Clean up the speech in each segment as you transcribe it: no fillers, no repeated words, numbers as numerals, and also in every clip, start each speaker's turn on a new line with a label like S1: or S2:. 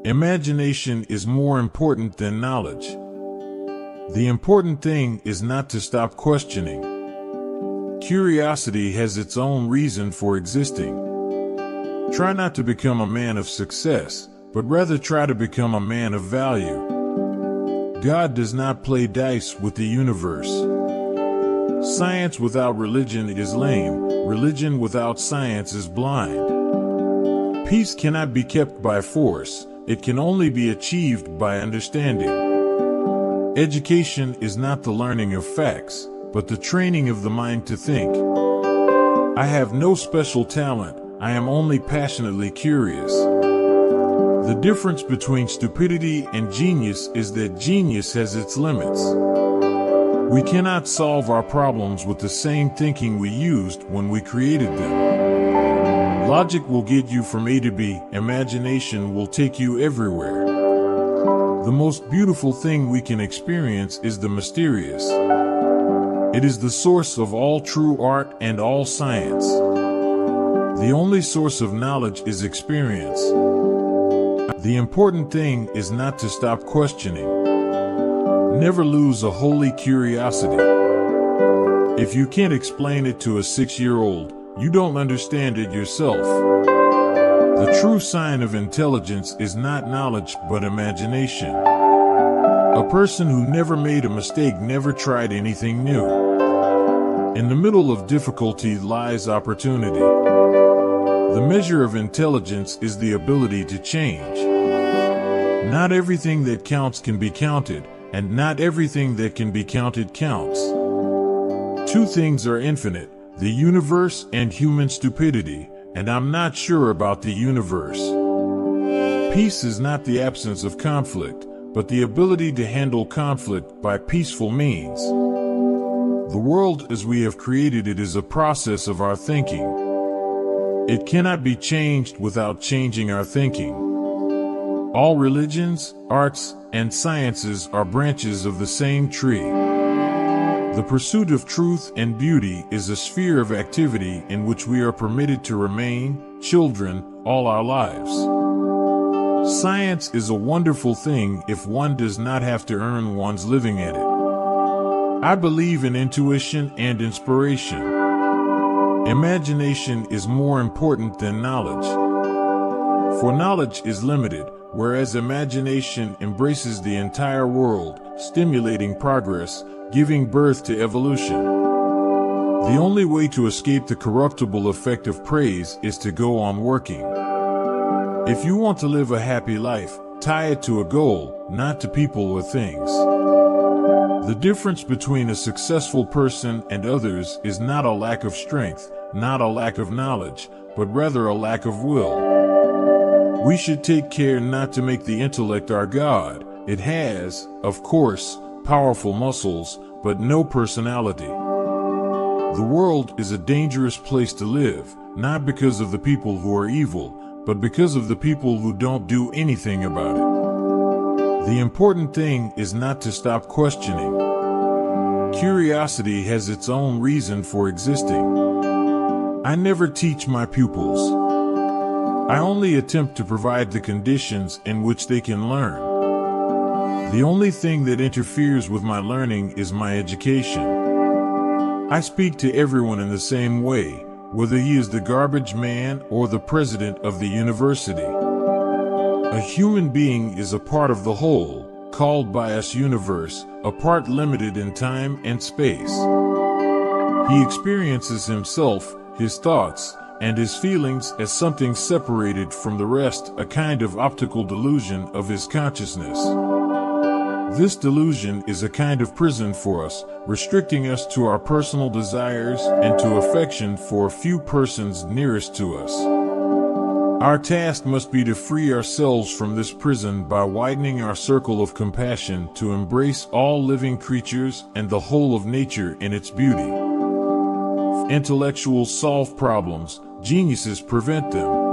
S1: Imagination is more important than knowledge. The important thing is not to stop questioning. Curiosity has its own reason for existing. Try not to become a man of success, but rather try to become a man of value. God does not play dice with the universe. Science without religion is lame. Religion without science is blind. Peace cannot be kept by force. It can only be achieved by understanding. Education is not the learning of facts, but the training of the mind to think. I have no special talent. I am only passionately curious. The difference between stupidity and genius is that genius has its limits. We cannot solve our problems with the same thinking we used when we created them. Logic will get you from A to B. Imagination will take you everywhere. The most beautiful thing we can experience is the mysterious. It is the source of all true art and all science. The only source of knowledge is experience. The important thing is not to stop questioning. Never lose a holy curiosity. If you can't explain it to a 6-year-old, you don't understand it yourself. The true sign of intelligence is not knowledge but imagination. A person who never made a mistake never tried anything new. In the middle of difficulty lies opportunity. The measure of intelligence is the ability to change. Not everything that counts can be counted, and not everything that can be counted counts. Two things are infinite, the universe and human stupidity, and I'm not sure about the universe. Peace is not the absence of conflict, but the ability to handle conflict by peaceful means. The world as we have created it is a process of our thinking. It cannot be changed without changing our thinking. All religions, arts, and sciences are branches of the same tree. The pursuit of truth and beauty is a sphere of activity in which we are permitted to remain children all our lives. Science is a wonderful thing if one does not have to earn one's living at it. I believe in intuition and inspiration. Imagination is more important than knowledge. For knowledge is limited, whereas imagination embraces the entire world, stimulating progress, giving birth to evolution. The only way to escape the corruptible effect of praise is to go on working. If you want to live a happy life, tie it to a goal, not to people or things. The difference between a successful person and others is not a lack of strength, not a lack of knowledge, but rather a lack of will. We should take care not to make the intellect our God. It has, of course, powerful muscles, but no personality. The world is a dangerous place to live, not because of the people who are evil, but because of the people who don't do anything about it. The important thing is not to stop questioning. Curiosity has its own reason for existing. I never teach my pupils. I only attempt to provide the conditions in which they can learn. The only thing that interferes with my learning is my education. I speak to everyone in the same way, whether he is the garbage man or the president of the university. A human being is a part of the whole, called by us universe, a part limited in time and space. He experiences himself, his thoughts, and his feelings as something separated from the rest, a kind of optical delusion of his consciousness. This delusion is a kind of prison for us, restricting us to our personal desires and to affection for a few persons nearest to us. Our task must be to free ourselves from this prison by widening our circle of compassion to embrace all living creatures and the whole of nature in its beauty. Intellectuals solve problems, geniuses prevent them.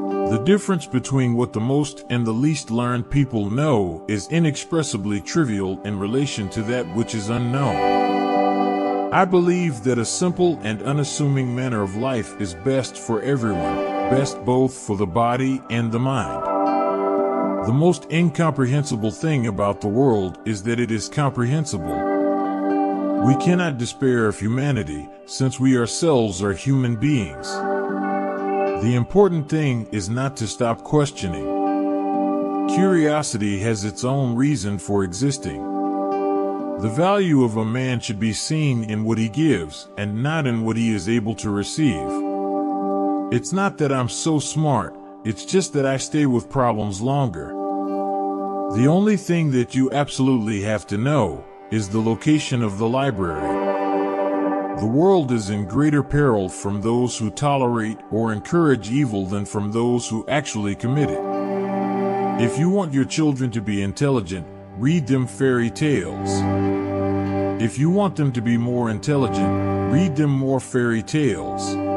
S1: The difference between what the most and the least learned people know is inexpressibly trivial in relation to that which is unknown. I believe that a simple and unassuming manner of life is best for everyone, best both for the body and the mind. The most incomprehensible thing about the world is that it is comprehensible. We cannot despair of humanity, since we ourselves are human beings. The important thing is not to stop questioning. Curiosity has its own reason for existing. The value of a man should be seen in what he gives, and not in what he is able to receive. It's not that I'm so smart, it's just that I stay with problems longer. The only thing that you absolutely have to know is the location of the library. The world is in greater peril from those who tolerate or encourage evil than from those who actually commit it. If you want your children to be intelligent, read them fairy tales. If you want them to be more intelligent, read them more fairy tales.